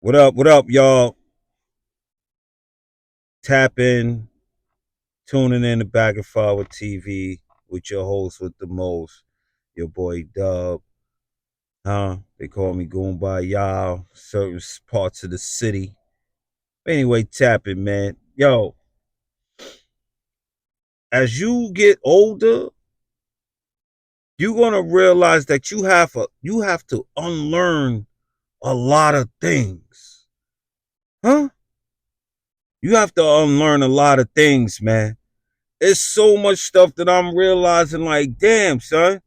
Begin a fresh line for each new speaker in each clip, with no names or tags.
What up, y'all? Tap in, tuning in to Back and Forward TV with your host with the most, your boy Dub. They call me Goomba Y'all, certain parts of the city. Anyway, tap in, man. Yo, as you get older, you're gonna realize that you have to unlearn a lot of things. Huh? You have to unlearn a lot of things, man. It's so much stuff that I'm realizing, like, damn, son,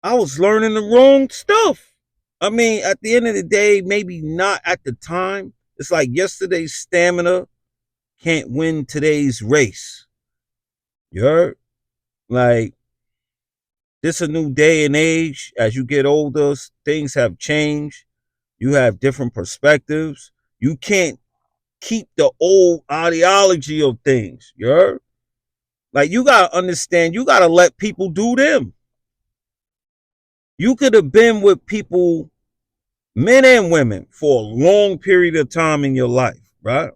I was learning the wrong stuff. I mean, at the end of the day, maybe not at the time. It's like yesterday's stamina can't win today's race. You heard? Like, this a new day and age. As you get older, things have changed. You have different perspectives. You can't keep the old ideology of things. You heard? Like, you gotta understand, you gotta let people do them. You could have been with people, men and women, for a long period of time in your life, right?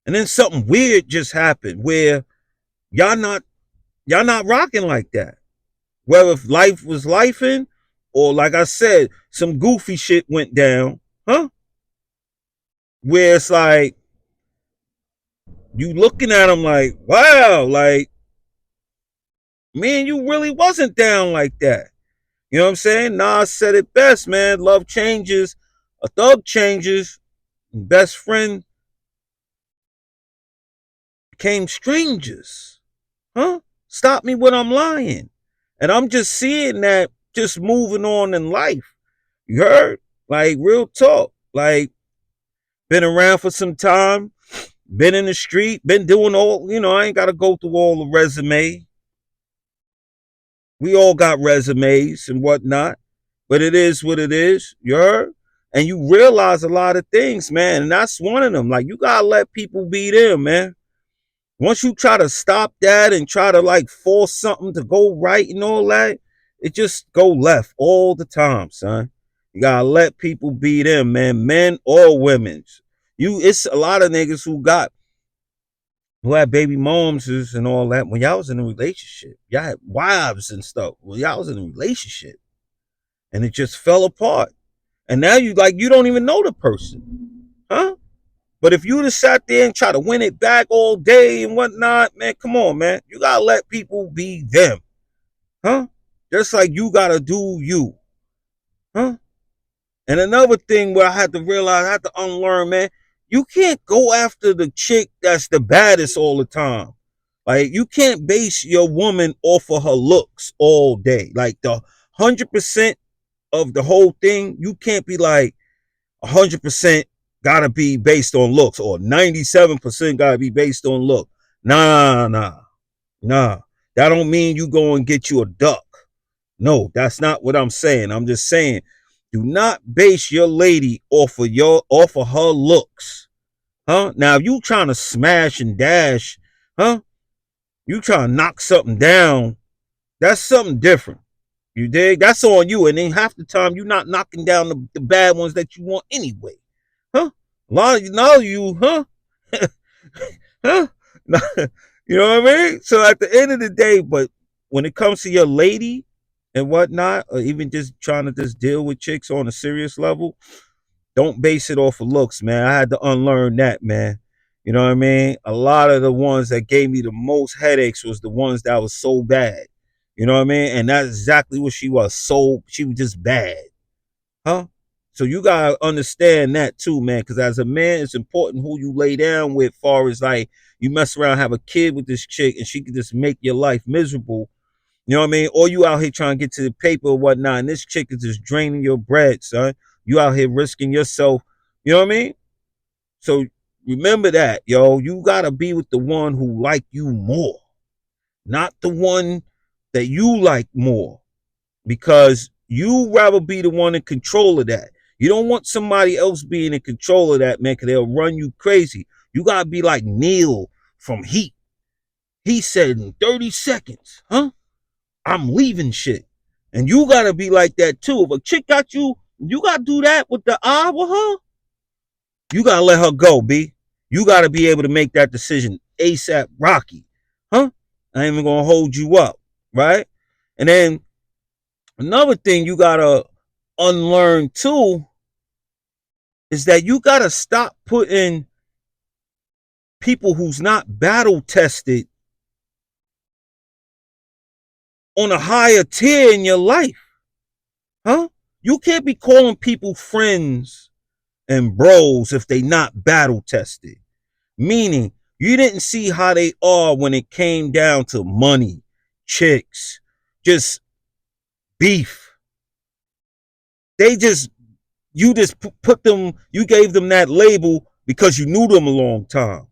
And then something weird just happened where y'all not y'all not rocking like that. Whether if life was lifing, or like I said, some goofy shit went down, huh? Where it's like you looking at them like, wow, like, man, you really wasn't down like that. You know what I'm saying? Nas said it best, man. Love changes, a thug changes, best friend became strangers. Huh? Stop me when I'm lying. And I'm just seeing that just moving on in life. You heard? Like, real talk. Like, been around for some time, been in the street, been doing all, I ain't got to go through all the resume. We all got resumes and whatnot, but it is what it is. You heard? And you realize a lot of things, man. And that's one of them. Like, you got to let people be them, man. Once you try to stop that and try to like force something to go right and all that, it just go left all the time, son. You gotta let people be them, man, men or women. It's a lot of niggas who had baby moms and all that. When y'all was in a relationship, y'all had wives and stuff. When y'all was in a relationship, and it just fell apart. And now you don't even know the person, huh? But if you just sat there and try to win it back all day and whatnot, man, come on, man. You gotta let people be them, huh? Just like you gotta do you, huh? And another thing where I had to realize, I had to unlearn, man, you can't go after the chick that's the baddest all the time. Like, you can't base your woman off of her looks all day. Like, the 100% of the whole thing, you can't be like, 100% gotta be based on looks, or 97% gotta be based on look. Nah. That don't mean you go and get you a duck. No, that's not what I'm saying. I'm just saying, do not base your lady off of her looks. Huh? Now, if you trying to smash and dash, huh? You trying to knock something down, that's something different. You dig? That's on you. And then half the time you're not knocking down the bad ones that you want anyway. Huh? A lot of you know you, huh? Huh? You know what I mean? So at the end of the day, but when it comes to your lady and whatnot, or even just trying to just deal with chicks on a serious level, don't base it off of looks, man. I had to unlearn that, man. You know what I mean? A lot of the ones that gave me the most headaches was the ones that was so bad. You know what I mean? And that's exactly what she was. She was just bad. Huh? So you gotta understand that too, man. Because as a man, it's important who you lay down with. Far as like you mess around, have a kid with this chick, and she could just make your life miserable. You know what I mean? Or you out here trying to get to the paper or whatnot, and this chick is just draining your bread, son. You out here risking yourself. You know what I mean? So remember that, yo. You gotta be with the one who like you more, not the one that you like more, because you rather be the one in control of that. You don't want somebody else being in control of that, man, because they'll run you crazy. You gotta be like Neil from Heat. He said in 30 seconds, huh? I'm leaving shit. And you gotta be like that too. If a chick got you You gotta do that with the eye with her. You gotta let her go, B. You gotta be able to make that decision ASAP Rocky. Huh? I ain't even gonna hold you up, right? And then another thing you gotta unlearn too is that you gotta stop putting people who's not battle tested on a higher tier in your life. Huh? You can't be calling people friends and bros if they not battle tested. Meaning, you didn't see how they are when it came down to money, chicks, just beef. They just, you just put them, you gave them that label because you knew them a long time.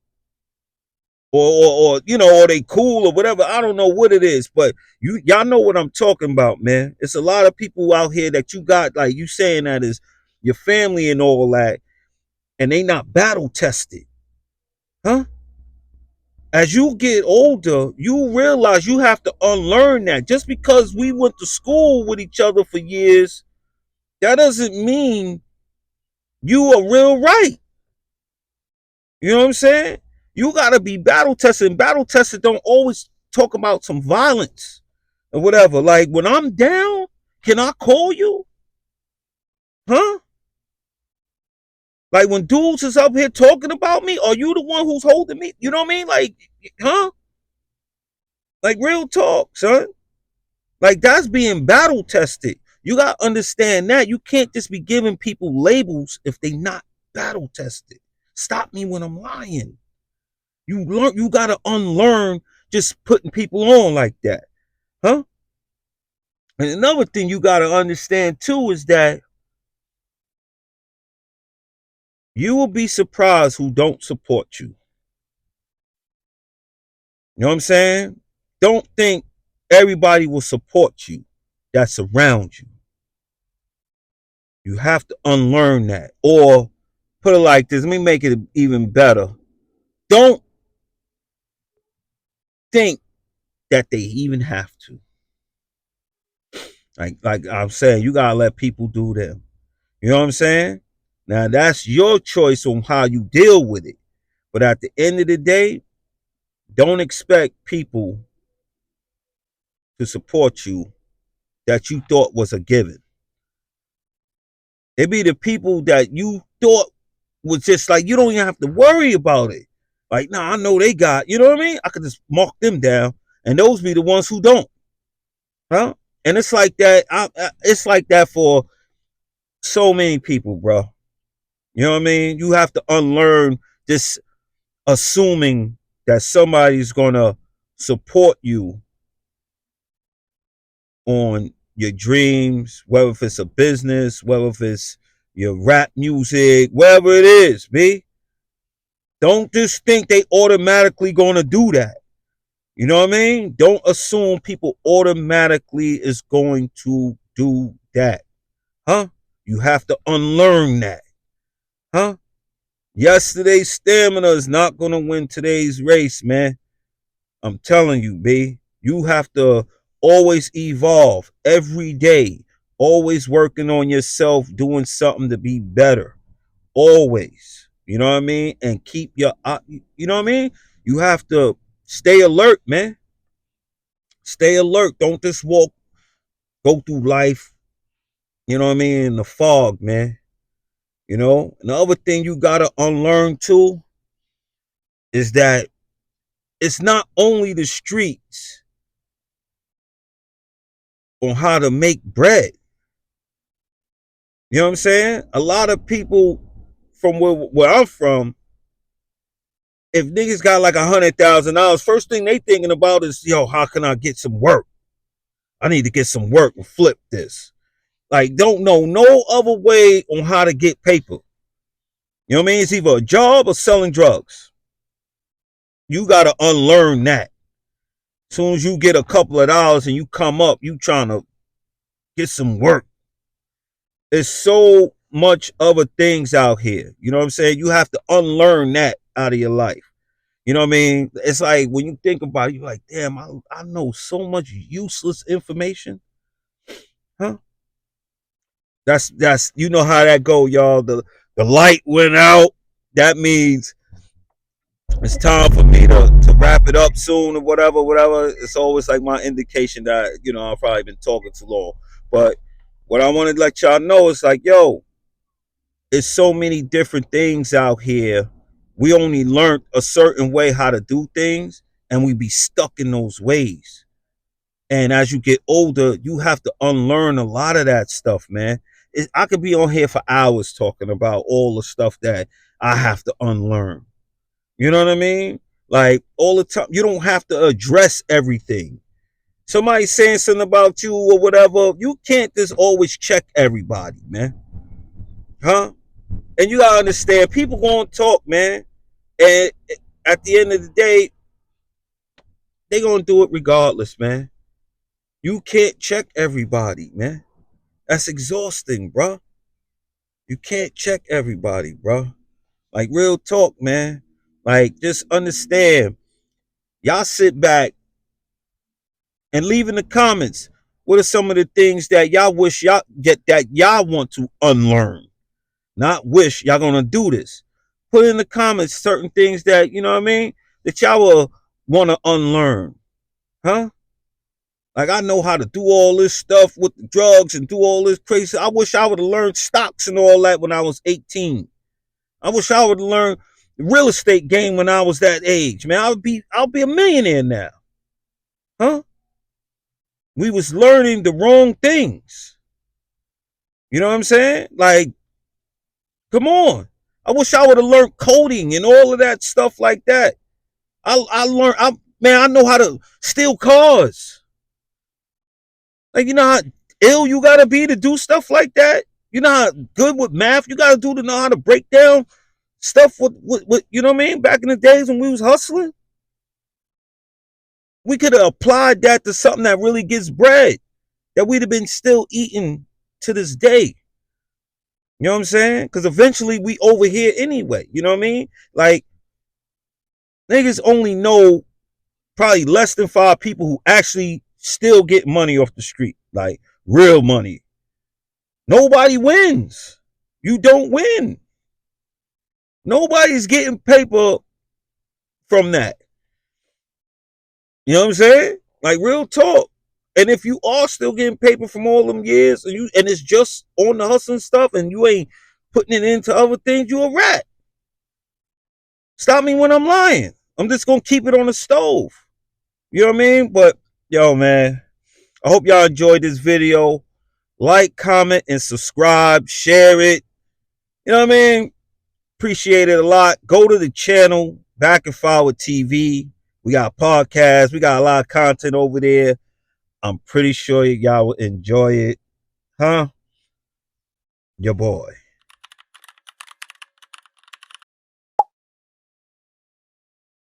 Or you know, or they cool or whatever. I don't know what it is, but y'all know what I'm talking about, man. It's a lot of people out here that you got, like you saying that is your family and all that, and they not battle tested. Huh? As you get older, you realize you have to unlearn that. Just because we went to school with each other for years, that doesn't mean you are real right. You know what I'm saying? You gotta be battle tested. And battle tested don't always talk about some violence or whatever. Like when I'm down, can I call you? Huh? Like when dudes is up here talking about me, are you the one who's holding me? You know what I mean? Like, huh? Like real talk, son. Like that's being battle tested. You gotta understand that. You can't just be giving people labels if they not battle tested. Stop me when I'm lying. You gotta unlearn just putting people on like that. Huh? And another thing you gotta understand too is that you will be surprised who don't support you. You know what I'm saying? Don't think everybody will support you that's around you. You have to unlearn that. Or put it like this, let me make it even better. Don't think that they even have to. Like I'm saying, you gotta let people do them. You know what I'm saying? Now that's your choice on how you deal with it. But at the end of the day, don't expect people to support you that you thought was a given. It be the people that you thought was just like you don't even have to worry about it. Like, nah, I know they got, you know what I mean? I could just mark them down, and those be the ones who don't, huh? And it's like that. It's like that for so many people, bro. You know what I mean? You have to unlearn this assuming that somebody's gonna support you on your dreams, whether if it's a business, whether if it's your rap music, whatever it is, B. Don't just think they automatically gonna do that. You know what I mean? Don't assume people automatically is going to do that. Huh? You have to unlearn that. Huh? Yesterday's stamina is not gonna win today's race, man. I'm telling you, B. You have to always evolve every day, always working on yourself, doing something to be better. Always. You know what I mean? And keep your, you know what I mean? You have to stay alert, man. Stay alert. Don't just go through life, you know what I mean, in the fog, man. You know? And the other thing you got to unlearn too is that it's not only the streets on how to make bread. You know what I'm saying? A lot of people from where I'm from, if niggas got like $100,000, first thing they thinking about is, yo, how can I get some work? I need to get some work and flip this. Like, don't know no other way on how to get paper. You know what I mean? It's either a job or selling drugs. You gotta unlearn that. As soon as you get a couple of dollars and you come up, you trying to get some work. There's so much other things out here. You know what I'm saying? You have to unlearn that out of your life. You know what I mean? It's like when you think about it, you're like, damn, I know so much useless information. Huh? That's you know how that go, y'all. The light went out. That means it's time for me to wrap it up soon or whatever. It's always like my indication that, I've probably been talking too long. But what I want to let y'all know is like, yo, it's so many different things out here. We only learned a certain way how to do things, and we be stuck in those ways. And as you get older, you have to unlearn a lot of that stuff, man. I could be on here for hours talking about all the stuff that I have to unlearn. You know what I mean? Like all the time, you don't have to address everything. Somebody saying something about you or whatever, you can't just always check everybody, man. Huh? And you gotta understand, people gonna talk, man. And at the end of the day, they gonna do it regardless, man. You can't check everybody, man. That's exhausting, bro. You can't check everybody, bro. Like real talk, man. Like just understand. Y'all sit back and leave in the comments what are some of the things that y'all wish y'all get that y'all want to unlearn. Not wish y'all gonna do this. Put in the comments certain things that, you know what I mean, that y'all will want to unlearn. Huh? Like I know how to do all this stuff with the drugs and do all this crazy. I wish I would have learned stocks and all that when I was 18. I wish I would have learned the real estate game when I was that age. Man, I'll be a millionaire now. Huh? We was learning the wrong things. You know what I'm saying? Like, come on. I wish I would have learned coding and all of that stuff like that. I learned I know how to steal cars. Like, you know how ill you gotta be to do stuff like that? You know how good with math you gotta do to know how to break down stuff with you know what I mean? Back in the days when we was hustling. We could have applied that to something that really gets bread. That we'd have been still eating to this day. You know what I'm saying? Because eventually we over here anyway. You know what I mean? Like, niggas only know probably less than 5 people who actually still get money off the street. Like, real money. Nobody wins. You don't win. Nobody's getting paper from that. You know what I'm saying? Like, real talk. And if you are still getting paper from all them years and it's just on the hustling stuff and you ain't putting it into other things, you a rat. Stop me when I'm lying. I'm just gonna keep it on the stove. You know what I mean? But yo, man, I hope y'all enjoyed this video. Like, comment, and subscribe. Share it. You know what I mean? Appreciate it a lot. Go to the channel, Back and Forward TV. We got podcasts. We got a lot of content over there. I'm pretty sure y'all will enjoy it. Huh? Your boy.